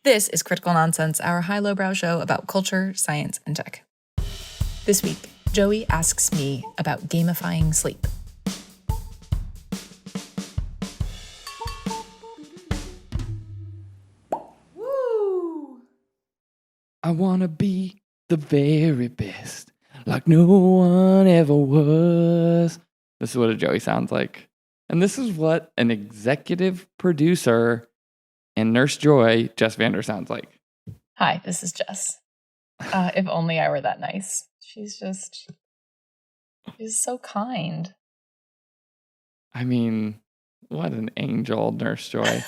This is Critical Nonsense, our high-lowbrow show about culture, science, and tech. This week, Joey asks me about gamifying sleep. Woo! I want to be the very best, like no one ever was. This is what a Joey sounds like. And this is what an executive producer and Nurse Joy, Jess Vander, sounds like. Hi, this is Jess. If only I were that nice. She's so kind. I mean, what an angel, Nurse Joy.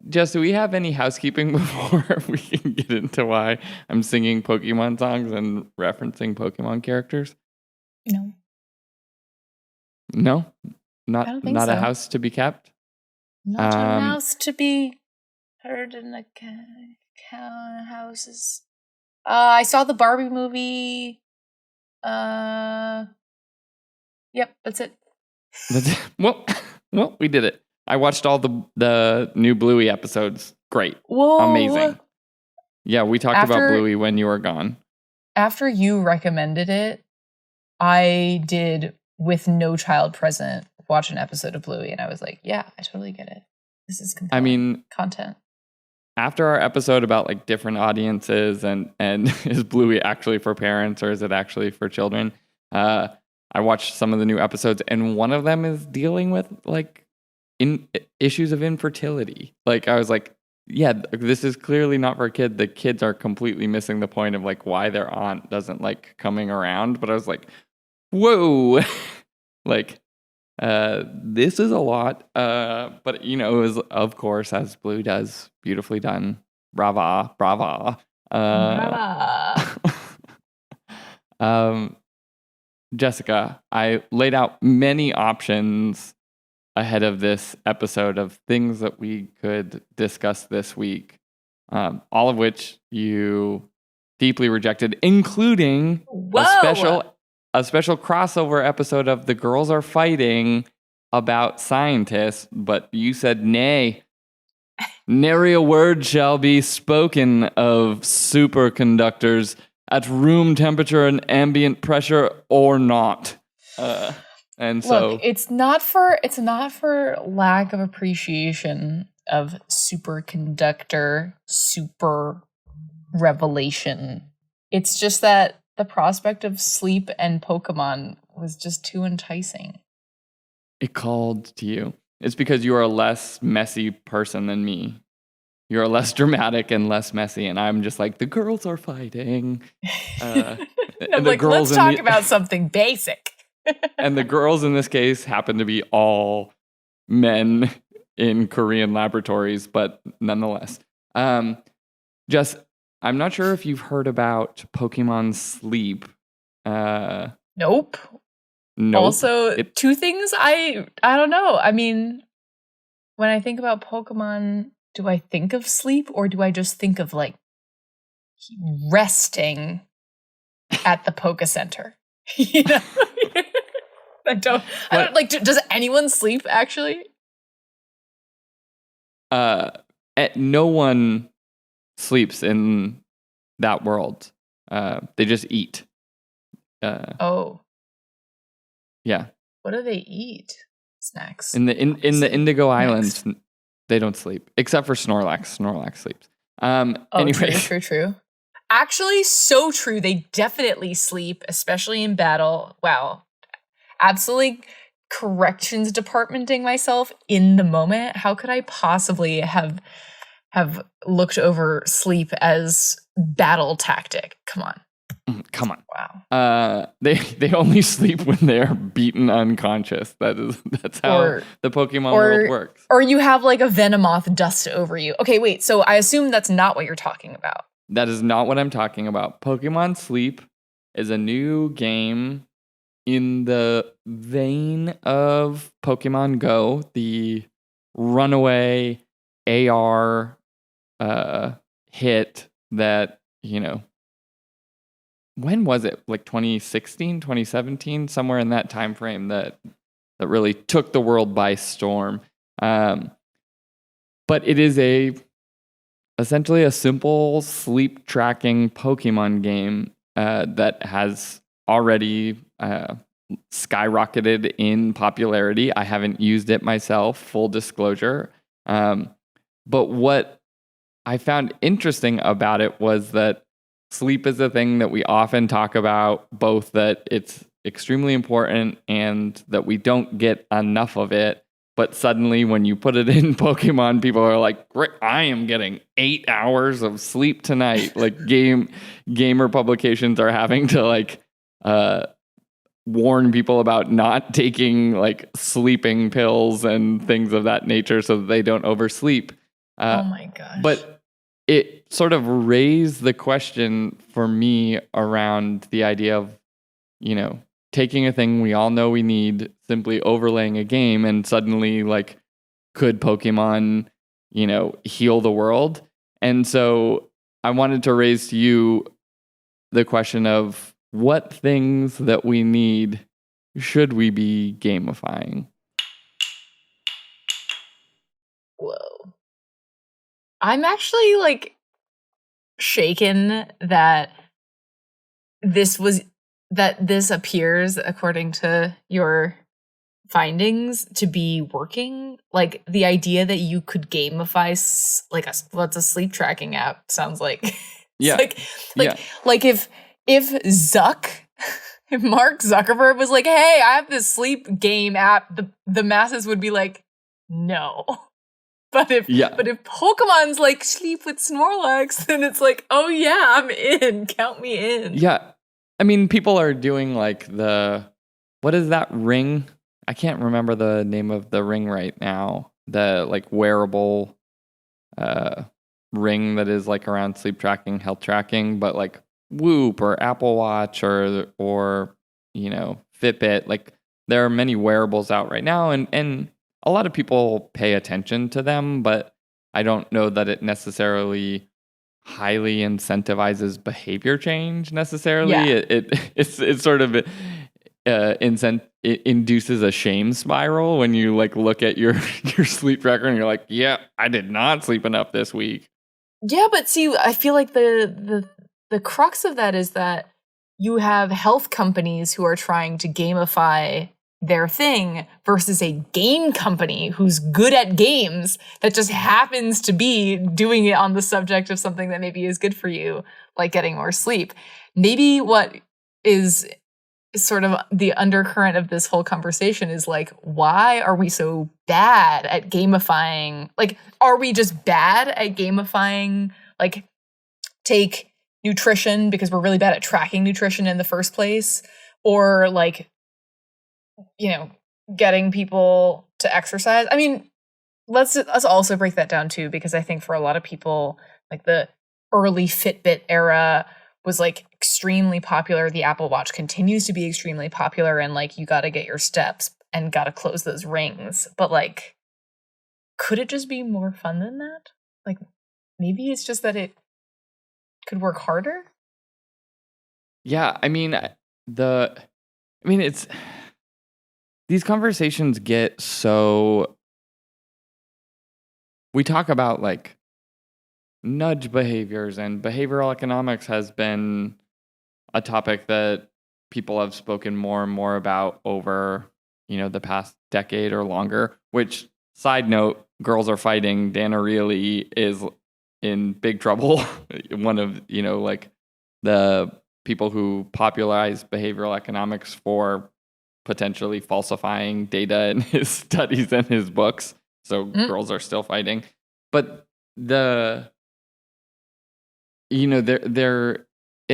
Jess, do we have any housekeeping before we can get into why I'm singing Pokemon songs and referencing Pokemon characters? No. No? I don't think Not so. a house to be kept? Not a mouse to be heard in the houses. I saw the Barbie movie. Yep, that's it. Well, we did it. I watched all the new Bluey episodes. Great. Whoa. Amazing. Yeah, we talked about Bluey when you were gone. After you recommended it, I did, with no child present, watch an episode of Bluey, and I was like, yeah, I totally get it. This is compelling content. After our episode about like different audiences and is Bluey actually for parents or is it actually for children? I watched some of the new episodes, and one of them is dealing with like issues of infertility. Like I was like, yeah, this is clearly not for a kid. The kids are completely missing the point of like why their aunt doesn't like coming around. But I was like, whoa, like this is a lot. But you know, it was of course as Blue does, beautifully done. Brava. Brava. Jessica, I laid out many options ahead of this episode of things that we could discuss this week, all of which you deeply rejected, including a special crossover episode of The Girls Are Fighting about scientists, but you said nay. Nary a word shall be spoken of superconductors at room temperature and ambient pressure or not. And so look, it's not for lack of appreciation of superconductor super revelation. It's just that the prospect of sleep and Pokemon was just too enticing. It called to you. It's because you are a less messy person than me. You're less dramatic and less messy, and I'm just like, the girls are fighting. I'm like, let's talk about something basic. And the girls in this case happen to be all men in Korean laboratories, but nonetheless. Jess, I'm not sure if you've heard about Pokemon Sleep. Nope. Also, two things I don't know. I mean, when I think about Pokemon, do I think of sleep or do I just think of like resting at the Poke Center? You know? I don't like. Does anyone sleep actually? No one sleeps in that world. They just eat. Yeah. What do they eat? Snacks. In the Indigo Islands, they don't sleep except for Snorlax. Snorlax sleeps. Anyway. True. Actually, so true. They definitely sleep, especially in battle. Wow. Absolutely corrections departmenting myself in the moment. How could I possibly have looked over sleep as battle tactic? Come on. Wow. They only sleep when they're beaten unconscious. That's how the Pokemon world works. Or you have like a Venomoth dust over you. Okay, wait. So I assume that's not what you're talking about. That is not what I'm talking about. Pokemon Sleep is a new game in the vein of Pokemon Go, the runaway AR hit that, you know, when was it? Like 2016, 2017, somewhere in that time frame that really took the world by storm. But it is a essentially a simple sleep tracking Pokemon game that has already skyrocketed in popularity. I haven't used it myself, full disclosure. But what I found interesting about it was that sleep is a thing that we often talk about, both that it's extremely important and that we don't get enough of it. But suddenly when you put it in Pokemon, people are like, great, I am getting 8 hours of sleep tonight. Like gamer publications are having to like warn people about not taking like sleeping pills and things of that nature so that they don't oversleep. Oh my gosh. But it sort of raised the question for me around the idea of, taking a thing we all know we need, simply overlaying a game, and suddenly, like, could Pokemon, heal the world? And so I wanted to raise to you the question of what things that we need should we be gamifying? Whoa. I'm actually like shaken that this appears, according to your findings, to be working. Like the idea that you could gamify what's a sleep tracking app sounds like. Yeah. Like if if Mark Zuckerberg was like, hey, I have this sleep game app, the masses would be like, no. But if Pokemon's like sleep with Snorlax, then it's like, oh yeah, I'm in. Count me in. Yeah. I mean, people are doing like what is that ring? I can't remember the name of the ring right now. The like wearable ring that is like around sleep tracking, health tracking, but like Whoop or Apple Watch or Fitbit. Like there are many wearables out right now, and a lot of people pay attention to them, but I don't know that it necessarily highly incentivizes behavior change necessarily. Yeah. It's sort of it induces a shame spiral when you like look at your sleep tracker and you're like, yeah, I did not sleep enough this week. Yeah, but see, I feel like the crux of that is that you have health companies who are trying to gamify their thing versus a game company who's good at games that just happens to be doing it on the subject of something that maybe is good for you, like getting more sleep. Maybe what is sort of the undercurrent of this whole conversation is like, why are we so bad at gamifying? Like, are we just bad at gamifying? Like, take nutrition because we're really bad at tracking nutrition in the first place, or like, getting people to exercise. I mean, let's also break that down too, because I think for a lot of people, like the early Fitbit era was like extremely popular. The Apple Watch continues to be extremely popular, and like you got to get your steps and got to close those rings. But like, could it just be more fun than that? Like, maybe it's just that it could work harder. Yeah, I mean, it's these conversations get so. We talk about like nudge behaviors, and behavioral economics has been a topic that people have spoken more and more about over, the past decade or longer, which, side note, Girls Are Fighting, Dan Ariely is in big trouble. One of, like the people who popularize behavioral economics for potentially falsifying data in his studies and his books. So girls are still fighting. But it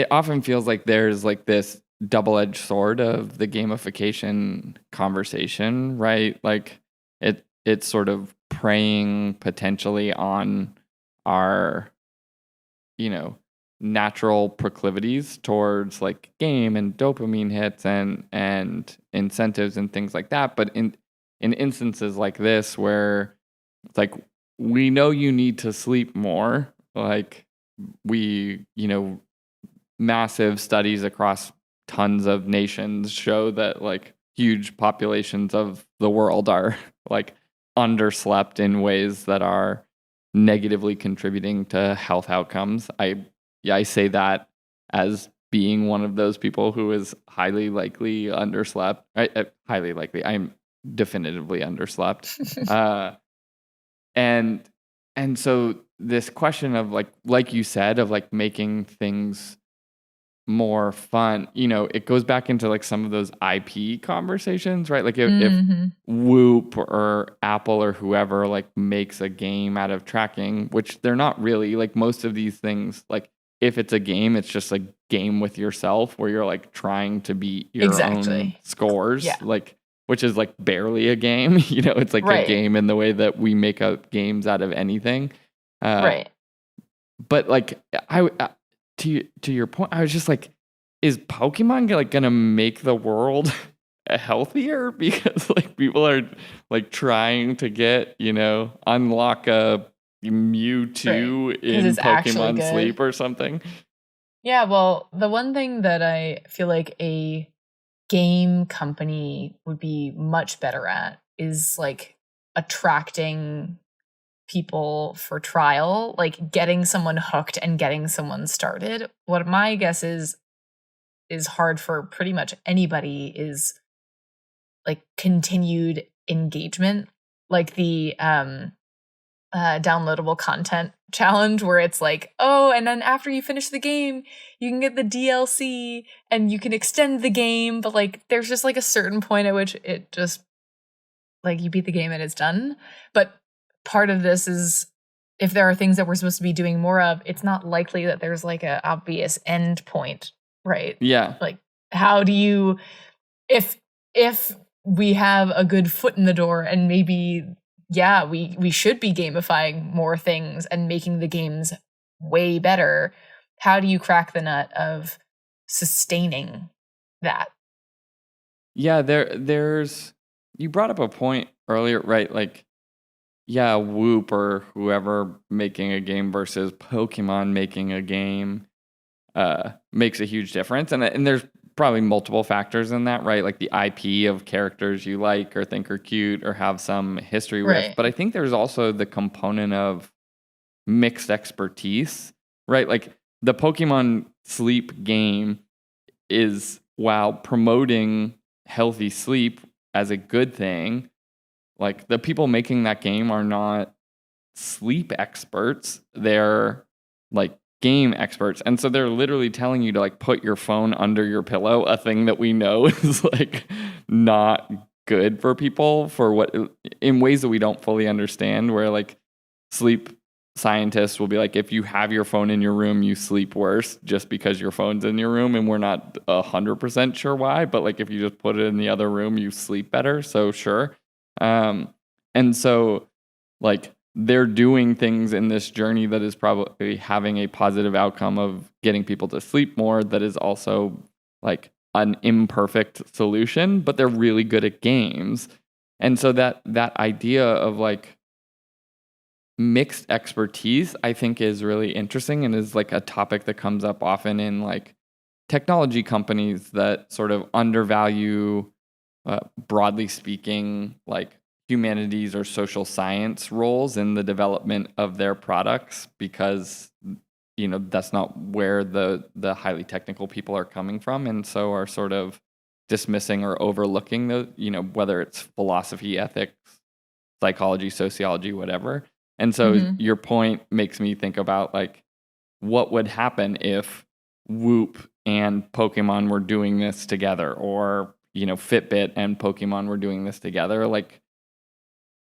often feels like there's like this double-edged sword of the gamification conversation, right? Like it's sort of preying potentially on our, natural proclivities towards like game and dopamine hits and incentives and things like that. But in instances like this where it's like, we know you need to sleep more, like massive studies across tons of nations show that like huge populations of the world are like underslept in ways that are negatively contributing to health outcomes. I say that as being one of those people who is highly likely underslept. Highly likely. I'm definitively underslept. And so this question of like you said, of like making things more fun, it goes back into like some of those IP conversations, right? Like if Whoop or Apple or whoever like makes a game out of tracking, which they're not really, like most of these things, like if it's a game, it's just a game with yourself where you're like trying to beat your own scores, Yeah. like, which is like barely a game. It's like a game in the way that we make up games out of anything. Right. But like to your point, I was just like, is Pokemon like gonna make the world healthier? Because like people are like trying to get, unlock a Mewtwo in Pokemon Sleep or something. Yeah, well, the one thing that I feel like a game company would be much better at is like attracting people for trial, like getting someone hooked and getting someone started. What my guess is hard for pretty much anybody is like continued engagement, like the downloadable content challenge where it's like, oh, and then after you finish the game, you can get the DLC and you can extend the game, but like there's just like a certain point at which it just like you beat the game and it's done. But part of this is if there are things that we're supposed to be doing more of, it's not likely that there's like a obvious end point, right? Yeah. Like how do you if we have a good foot in the door and maybe we should be gamifying more things and making the games way better, how do you crack the nut of sustaining that? Yeah, there's you brought up a point earlier, right? Like, yeah, Whoop or whoever making a game versus Pokemon making a game makes a huge difference. And there's probably multiple factors in that, right? Like the IP of characters you like or think are cute or have some history with. But I think there's also the component of mixed expertise, right? Like the Pokemon Sleep game is, while promoting healthy sleep as a good thing, like the people making that game are not sleep experts. They're like game experts. And so they're literally telling you to like put your phone under your pillow, a thing that we know is like not good for people for what in ways that we don't fully understand, where like sleep scientists will be like, if you have your phone in your room, you sleep worse just because your phone's in your room, and we're not 100% sure why, but like if you just put it in the other room, you sleep better. So sure. And so like they're doing things in this journey that is probably having a positive outcome of getting people to sleep more, that is also like an imperfect solution, but they're really good at games. And so that idea of like mixed expertise, I think, is really interesting and is like a topic that comes up often in like technology companies that sort of undervalue, broadly speaking, like humanities or social science roles in the development of their products, because that's not where the highly technical people are coming from, and so are sort of dismissing or overlooking the whether it's philosophy, ethics, psychology, sociology, whatever. And so your point makes me think about like what would happen if Whoop and Pokemon were doing this together, or Fitbit and Pokemon were doing this together. Like,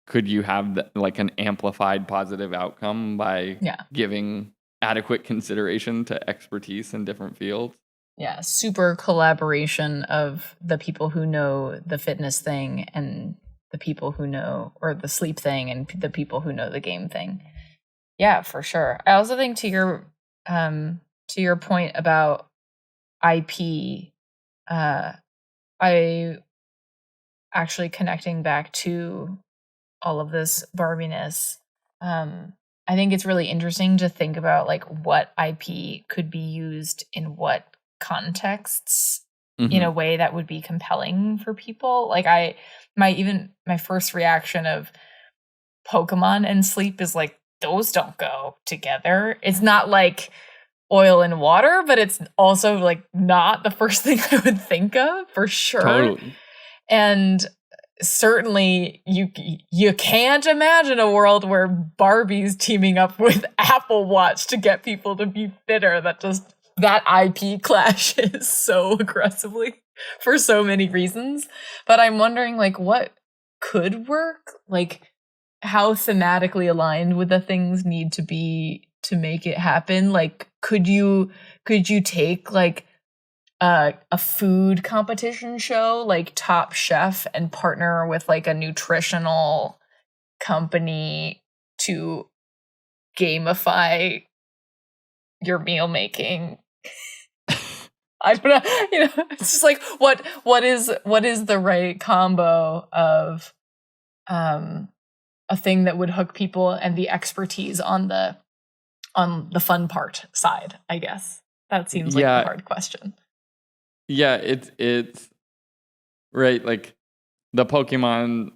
could you have like an amplified positive outcome by giving adequate consideration to expertise in different fields? Yeah, super collaboration of the people who know the fitness thing and the people who know, or the sleep thing and the people who know the game thing. Yeah, for sure. I also think to your point about IP, I actually connecting back to all of this Barbiness. I think it's really interesting to think about like what IP could be used in what contexts in a way that would be compelling for people. Like my first reaction of Pokemon and sleep is like those don't go together. It's not like oil and water, but it's also like not the first thing I would think of for sure. Totally. And certainly you can't imagine a world where Barbie's teaming up with Apple Watch to get people to be fitter. That IP clashes so aggressively for so many reasons. But I'm wondering, like, what could work? Like, how thematically aligned would the things need to be to make it happen? Like, could you take like a food competition show like Top Chef and partner with like a nutritional company to gamify your meal making? I don't know. It's just like what is the right combo of a thing that would hook people and the expertise on the fun part side, I guess. That seems like a hard question. Yeah, it's right, like the Pokemon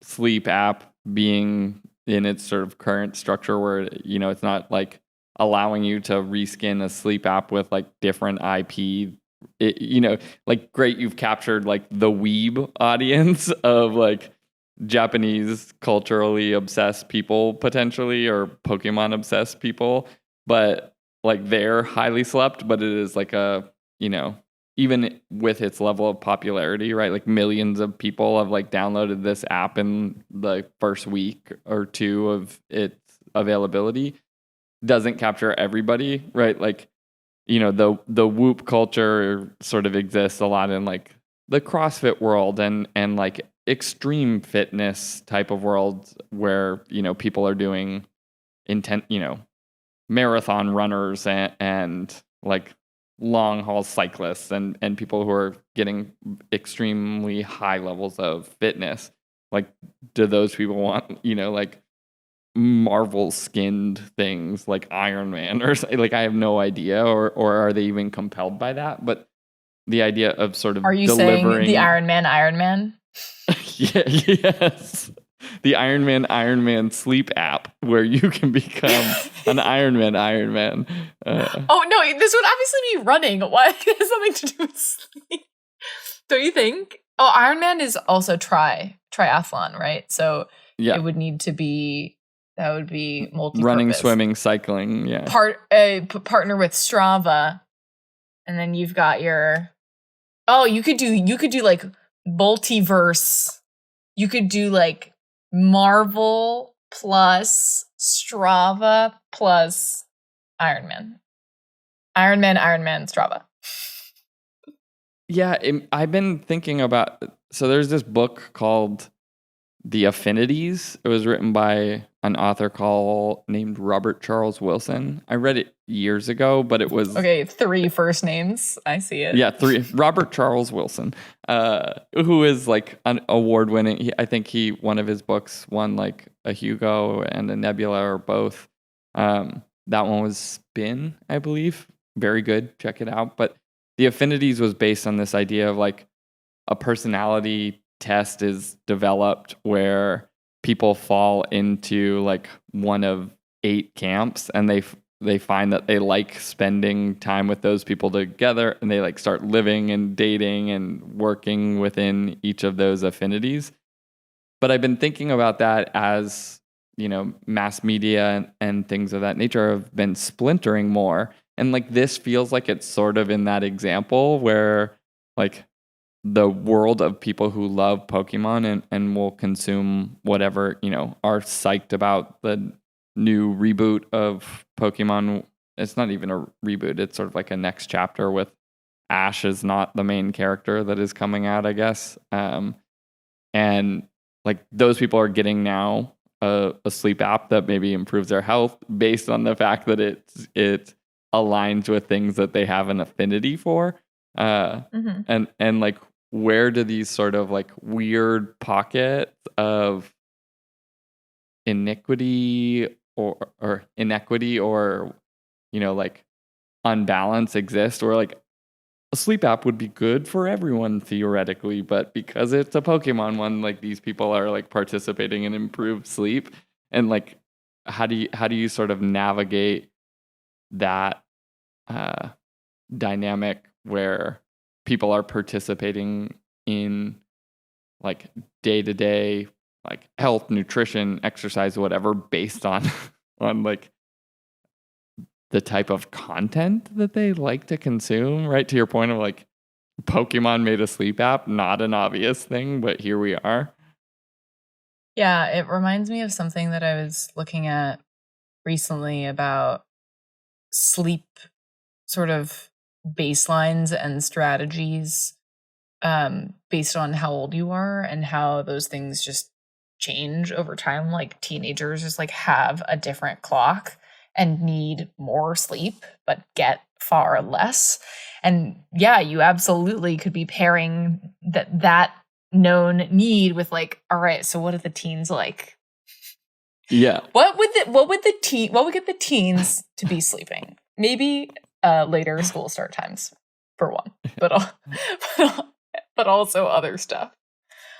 sleep app being in its sort of current structure where, it's not like allowing you to reskin a sleep app with like different IP. Like great, you've captured like the weeb audience of like Japanese culturally obsessed people potentially, or Pokemon obsessed people, but like they're highly slept, but it is like a, even with its level of popularity, right? Like millions of people have like downloaded this app in the first week or two of its availability. Doesn't capture everybody, right? Like, the Whoop culture sort of exists a lot in like the CrossFit world and like extreme fitness type of world where, people are doing marathon runners and like long haul cyclists and people who are getting extremely high levels of fitness. Like, do those people want, like Marvel skinned things like Iron Man or like, I have no idea, or are they even compelled by that? But the idea of sort of Are you delivering saying the Iron Man? yes. The Iron Man sleep app where you can become an Iron Man. Oh no, this would obviously be running. What has something to do with sleep? Don't you think? Oh, Iron Man is also triathlon, right? So it would need to be, that would be multi-purpose. Running, swimming, cycling, yeah. Partner with Strava, and then you've got your. Oh, you could do like multiverse. You could do like Marvel plus Strava plus Iron Man. Iron Man, Strava. Yeah, I've been thinking about, so there's this book called The Affinities. It was written by an author named Robert Charles Wilson. I read it years ago, but it was... Okay, 3 first names. I see it. Yeah, 3. Robert Charles Wilson, who is like an award-winning. I think one of his books won like a Hugo and a Nebula or both. That one was Spin, I believe. Very good. Check it out. But The Affinities was based on this idea of like a personality test is developed where people fall into like one of 8 camps, and they find that they like spending time with those people together, and they like start living and dating and working within each of those affinities. But I've been thinking about that as, mass media and things of that nature have been splintering more. And like this feels like it's sort of in that example where like the world of people who love Pokemon and will consume whatever, are psyched about the new reboot of Pokemon. It's not even a reboot. It's sort of like a next chapter with Ash is not the main character that is coming out, I guess. And like those people are getting now a sleep app that maybe improves their health based on the fact that it aligns with things that they have an affinity for. And like, where do these sort of like weird pockets of iniquity or inequity or, like unbalance exist, where like a sleep app would be good for everyone theoretically, but because it's a Pokemon one, like these people are like participating in improved sleep. And like, how do you sort of navigate that dynamic where people are participating in like day-to-day like health, nutrition, exercise, whatever, based on on like the type of content that they like to consume, right? To your point of like Pokemon made a sleep app, not an obvious thing, but here we are. Yeah, it reminds me of something that I was looking at recently about sleep sort of baselines and strategies based on how old you are and how those things just change over time. Like teenagers just like have a different clock and need more sleep, but get far less. And yeah, you absolutely could be pairing that known need with like, all right, so what are the teens like? Yeah. What would get the teens to be sleeping? Maybe later school start times for one, but also other stuff.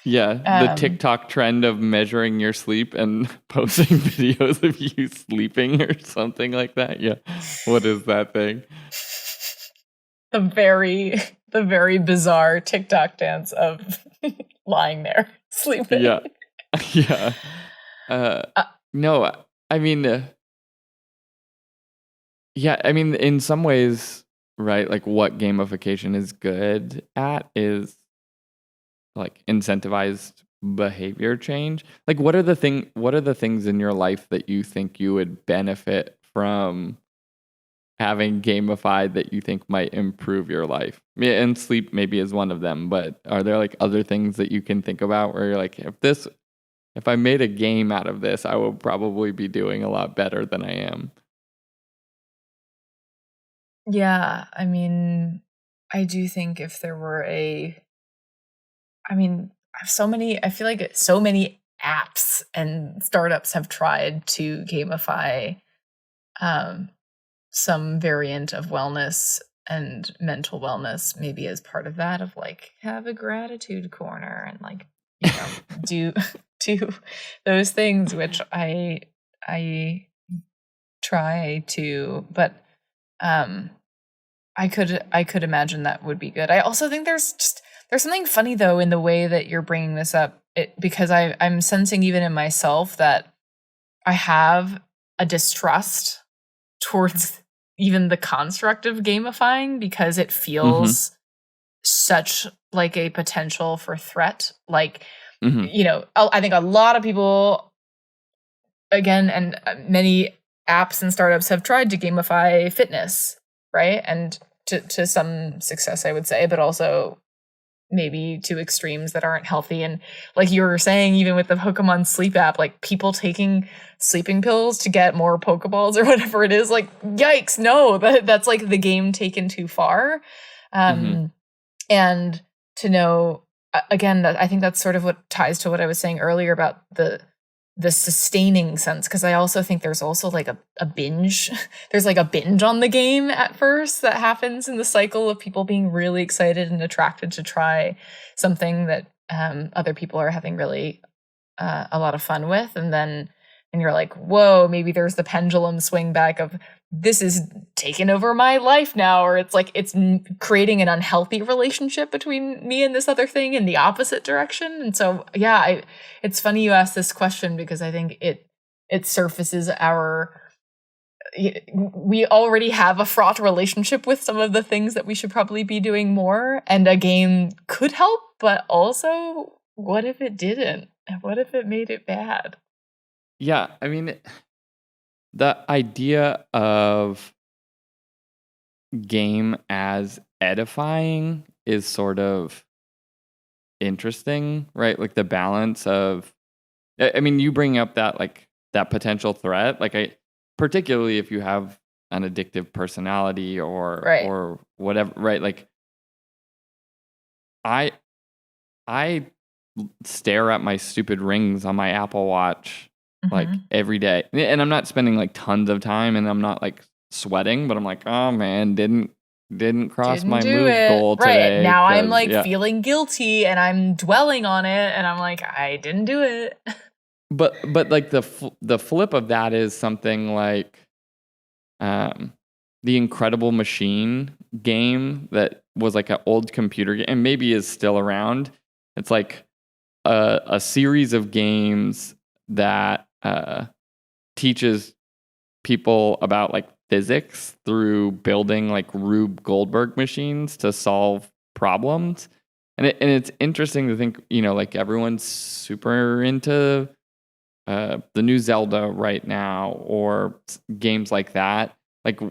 Yeah, the TikTok trend of measuring your sleep and posting videos of you sleeping or something like that. Yeah. What is that thing? The very bizarre TikTok dance of lying there sleeping. Yeah. Yeah. No, I mean, yeah, I mean, in some ways, right, like what gamification is good at is like incentivized behavior change. Like what are the things in your life that you think you would benefit from having gamified that you think might improve your life? Yeah, and sleep maybe is one of them, but are there like other things that you can think about where you're like, if I made a game out of this, I will probably be doing a lot better than I am? Yeah, I mean, I do think if there were I feel like so many apps and startups have tried to gamify some variant of wellness and mental wellness, maybe as part of that, of like have a gratitude corner and like, you know, do those things, which I try to, but I could imagine that would be good. I also think there's something funny though in the way that you're bringing this up, because I'm sensing even in myself that I have a distrust towards even the construct of gamifying because it feels such like a potential for threat. Like, you know, I think a lot of people, again, and many apps and startups have tried to gamify fitness, right? And to some success, I would say, but also maybe to extremes that aren't healthy. And like you were saying, even with the Pokemon sleep app, like people taking sleeping pills to get more Pokeballs or whatever it is, like yikes, no, that's like the game taken too far. And to know, again, that I think that's sort of what ties to what I was saying earlier about the sustaining sense, because I also think there's also like a binge. There's like a binge on the game at first that happens in the cycle of people being really excited and attracted to try something that other people are having really a lot of fun with, and you're like, whoa, maybe there's the pendulum swing back of this is taking over my life now, or it's like it's creating an unhealthy relationship between me and this other thing in the opposite direction. And so yeah, it's funny you asked this question because I think it surfaces we already have a fraught relationship with some of the things that we should probably be doing more, and a game could help, but also what if it didn't? What if it made it bad? Yeah, I mean, the idea of game as edifying is sort of interesting, right? Like the balance of, I mean, you bring up that like that potential threat, like particularly if you have an addictive personality or whatever, right? Like I stare at my stupid rings on my Apple Watch like every day, and I'm not spending like tons of time, and I'm not like sweating, but I'm like, oh man, didn't cross my move goal today. Right now, I'm like feeling guilty, and I'm dwelling on it, and I'm like, I didn't do it. but like the flip of that is something like the Incredible Machine game that was like an old computer game and maybe is still around. It's like a series of games that teaches people about like physics through building like Rube Goldberg machines to solve problems. And it's interesting to think, like everyone's super into the new Zelda right now or games like that. Like,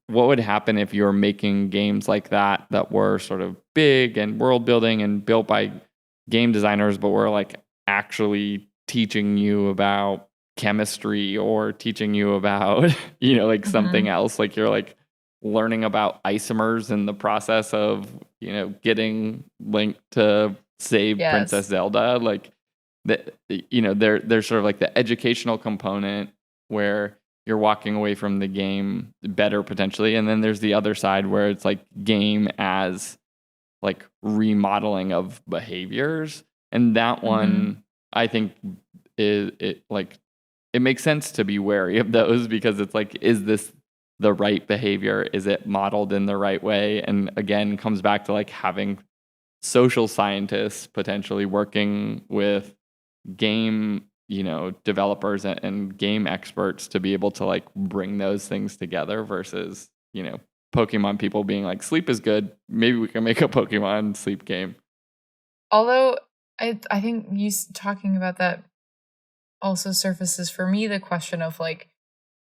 what would happen if you were making games like that were sort of big and world building and built by game designers, but were like actually teaching you about chemistry or teaching you about, like something else? Like you're like learning about isomers in the process of, getting Link to save Princess Yes. Zelda. Like, there's sort of like the educational component where you're walking away from the game better potentially, and then there's the other side where it's like game as like remodeling of behaviors, and that one I think it makes sense to be wary of those because it's like, is this the right behavior? Is it modeled in the right way? And again, comes back to like having social scientists potentially working with game developers and game experts to be able to like bring those things together versus Pokemon people being like, sleep is good, maybe we can make a Pokemon sleep game. Although I think you talking about that also surfaces for me the question of like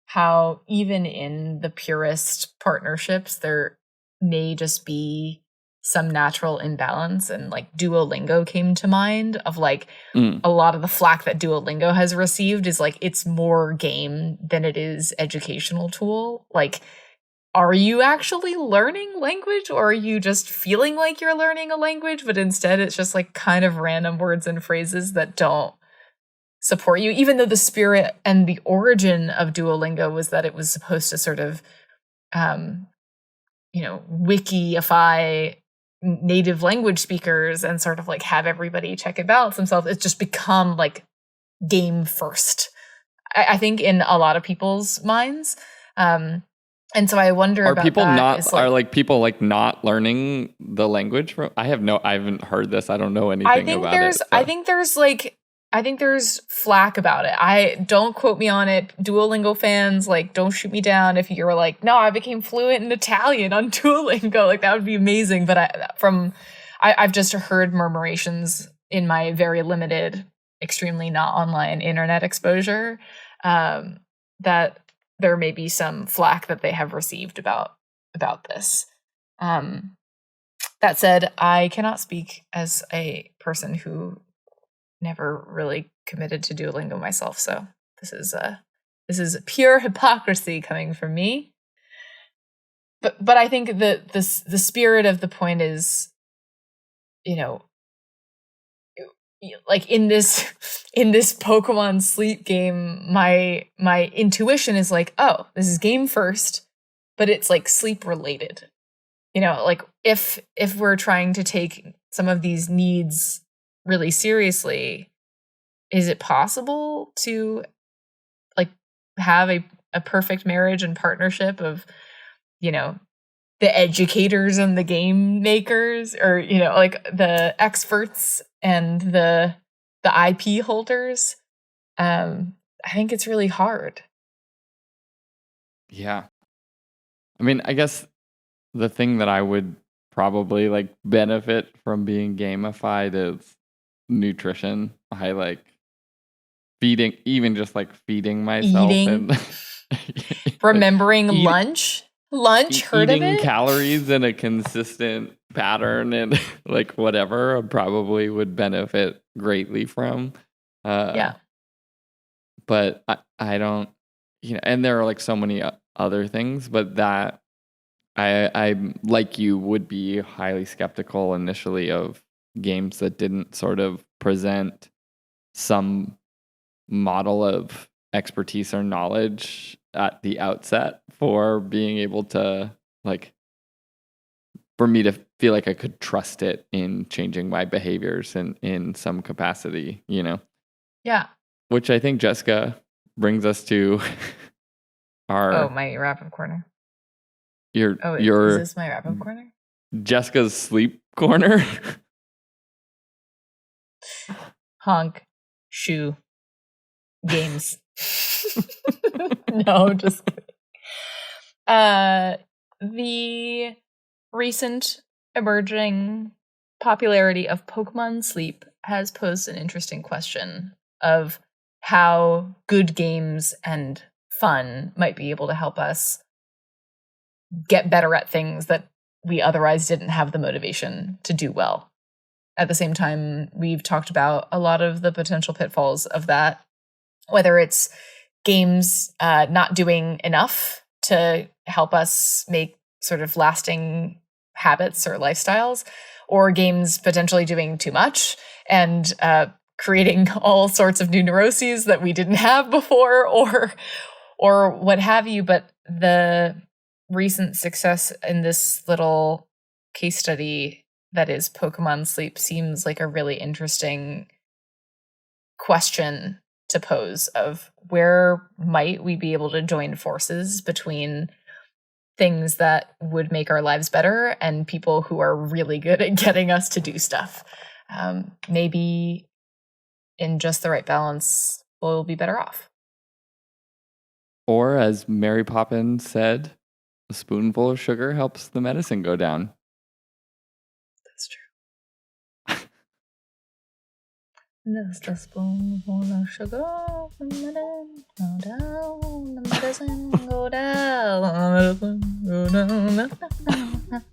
how even in the purest partnerships there may just be some natural imbalance, and like Duolingo came to mind of like a lot of the flack that Duolingo has received is like it's more game than it is educational tool. Like, are you actually learning language, or are you just feeling like you're learning a language, but instead it's just like kind of random words and phrases that don't support you, even though the spirit and the origin of Duolingo was that it was supposed to sort of wikify native language speakers and sort of like have everybody check and balance themselves. It's just become like game first, I think, in a lot of people's minds. And so I wonder are about people that. not are like people like not learning the language from? I haven't heard this. I don't know anything about it. So. I think there's flack about it. I don't quote me on it. Duolingo fans, like, don't shoot me down if you're like, no, I became fluent in Italian on Duolingo. Like, that would be amazing. But I've just heard murmurations in my very limited, extremely not online internet exposure, that there may be some flack that they have received about this. That said, I cannot speak as a person who never really committed to Duolingo myself, so this is pure hypocrisy coming from me. But I think the spirit of the point is, like in this Pokemon sleep game, my intuition is like, oh, this is game first, but it's like sleep related. Like if we're trying to take some of these needs really seriously, is it possible to like have a perfect marriage and partnership of, the educators and the game makers, or, like the experts and the IP holders? I think it's really hard. Yeah. I mean, I guess the thing that I would probably like benefit from being gamified is nutrition. I like feeding, even just like feeding myself Eating, and remembering lunch. Heard of eating it? calories in a consistent pattern and like whatever I probably would benefit greatly from. Yeah. But I don't, and there are like so many other things, but that I like you would be highly skeptical initially of games that didn't sort of present some model of expertise or knowledge at the outset for being able to like, for me to feel like I could trust it in changing my behaviors in some capacity, Yeah. which I think Jessica brings us to our my wrap-up corner. your Is this my wrap-up corner? Jessica's sleep corner. Honk, shoe, games. No, just kidding. The recent emerging popularity of Pokemon Sleep has posed an interesting question of how good games and fun might be able to help us get better at things that we otherwise didn't have the motivation to do well. At the same time, we've talked about a lot of the potential pitfalls of that, whether it's games not doing enough to help us make sort of lasting habits or lifestyles, or games potentially doing too much and creating all sorts of new neuroses that we didn't have before, or what have you. But the recent success in this little case study that is Pokemon Sleep seems like a really interesting question to pose of where might we be able to join forces between things that would make our lives better and people who are really good at getting us to do stuff. Maybe in just the right balance, we'll be better off. Or as Mary Poppins said, a spoonful of sugar helps the medicine go down. That's true. Just a spoonful of sugar, the medicine go down, the medicine go down.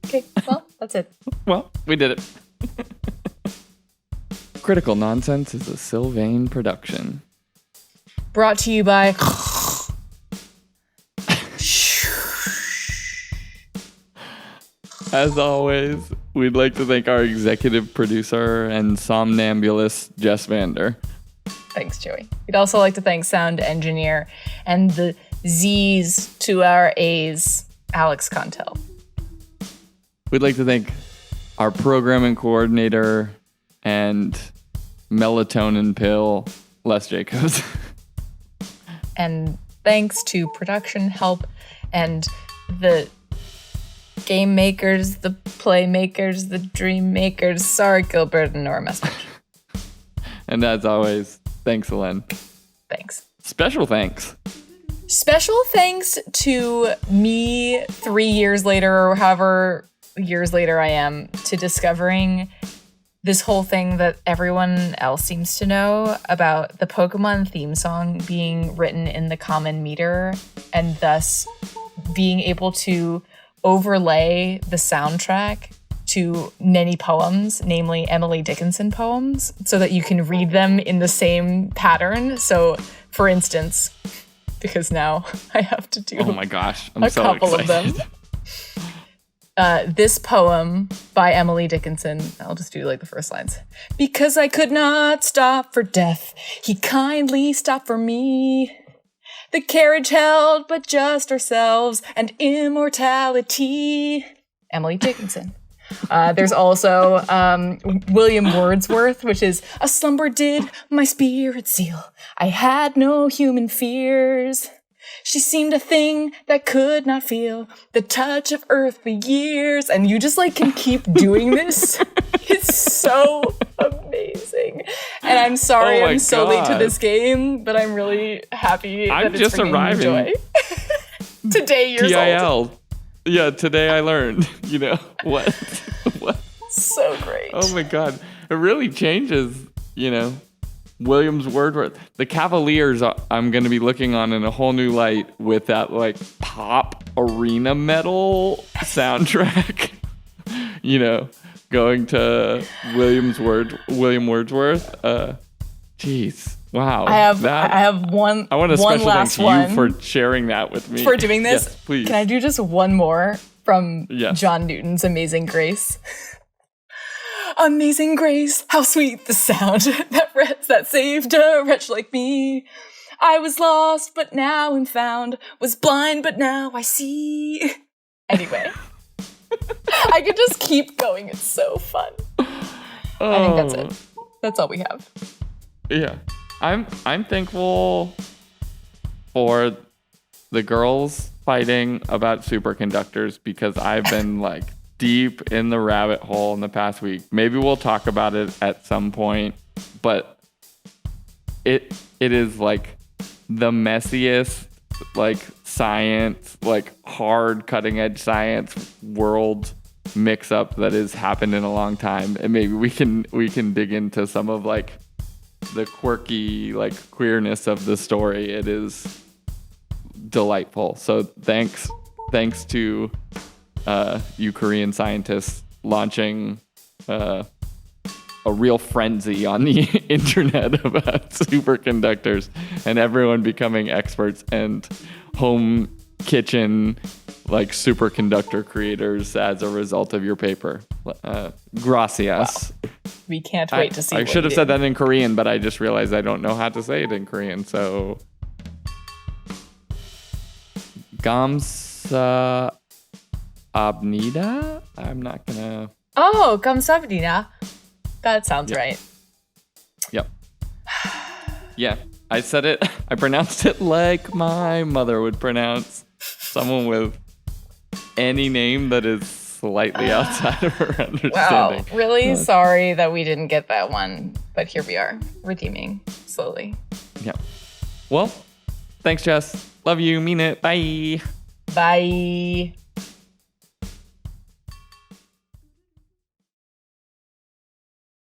Okay, well, that's it. Well, we did it. Critical Nonsense is a Sylvain production. Brought to you by... As always, we'd like to thank our executive producer and somnambulist, Jess Vander. Thanks, Joey. We'd also like to thank sound engineer and the Z's to our A's, Alex Contel. We'd like to thank our programming coordinator and melatonin pill, Les Jacobs. And thanks to production help and the game makers, the play makers, the dream makers. Sorry, Gilbert, and our message. And as always, thanks, Elen. Thanks. Special thanks. Special thanks to me 3 years later, or however years later I am, to discovering this whole thing that everyone else seems to know about the Pokemon theme song being written in the common meter and thus being able to overlay the soundtrack to many poems, namely Emily Dickinson poems, so that you can read them in the same pattern. So, for instance, because now I have to do oh my gosh, I'm a so couple excited. of them. This poem by Emily Dickinson, I'll just do like the first lines. Because I could not stop for death, he kindly stopped for me. The carriage held but just ourselves and immortality. Emily Dickinson. There's also William Wordsworth, which is, a slumber did my spirit seal. I had no human fears. She seemed a thing that could not feel the touch of earth for years. And you just like can keep doing this. It's so amazing. And I'm sorry I'm so late to this game, but I'm really happy that it's just bringing arriving. joy. Today, years old. TIL. Yeah, today I learned, what? So great. Oh my God. It really changes, Williams Wordsworth. The Cavaliers I'm going to be looking on in a whole new light with that like pop arena metal soundtrack, going to William Wordsworth. Jeez. Wow. I have one. I want to special thanks one you for sharing that with me. For doing this. Yes, please. Can I do just one more from Yes. John Newton's Amazing Grace? Amazing grace, how sweet the sound that saved a wretch like me. I was lost, but now am found. Was blind, but now I see. Anyway, I could just keep going. It's so fun. I think that's it. That's all we have. Yeah. I'm thankful for the girls fighting about superconductors because I've been like deep in the rabbit hole in the past week. Maybe we'll talk about it at some point, but it is like the messiest like science, like hard cutting edge science world mix up that has happened in a long time. And maybe we can dig into some of like the quirky like queerness of the story. It is delightful. So thanks to you Korean scientists launching a real frenzy on the internet about superconductors and everyone becoming experts and home kitchen like superconductor creators as a result of your paper. Gracias. Wow. We can't wait to see. I should have said that in Korean, but I just realized I don't know how to say it in Korean. So Gamsa Abnida? I'm not gonna. Oh, 감사합니다. That sounds right. Yep. Yeah, I said it. I pronounced it like my mother would pronounce someone with any name that is slightly outside of her understanding. Wow, really sorry that we didn't get that one, but here we are, redeeming slowly. Yeah. Well, thanks, Jess. Love you. Mean it. Bye. Bye.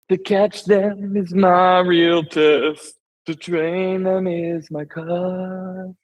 To catch them is my real test. To train them is my cause.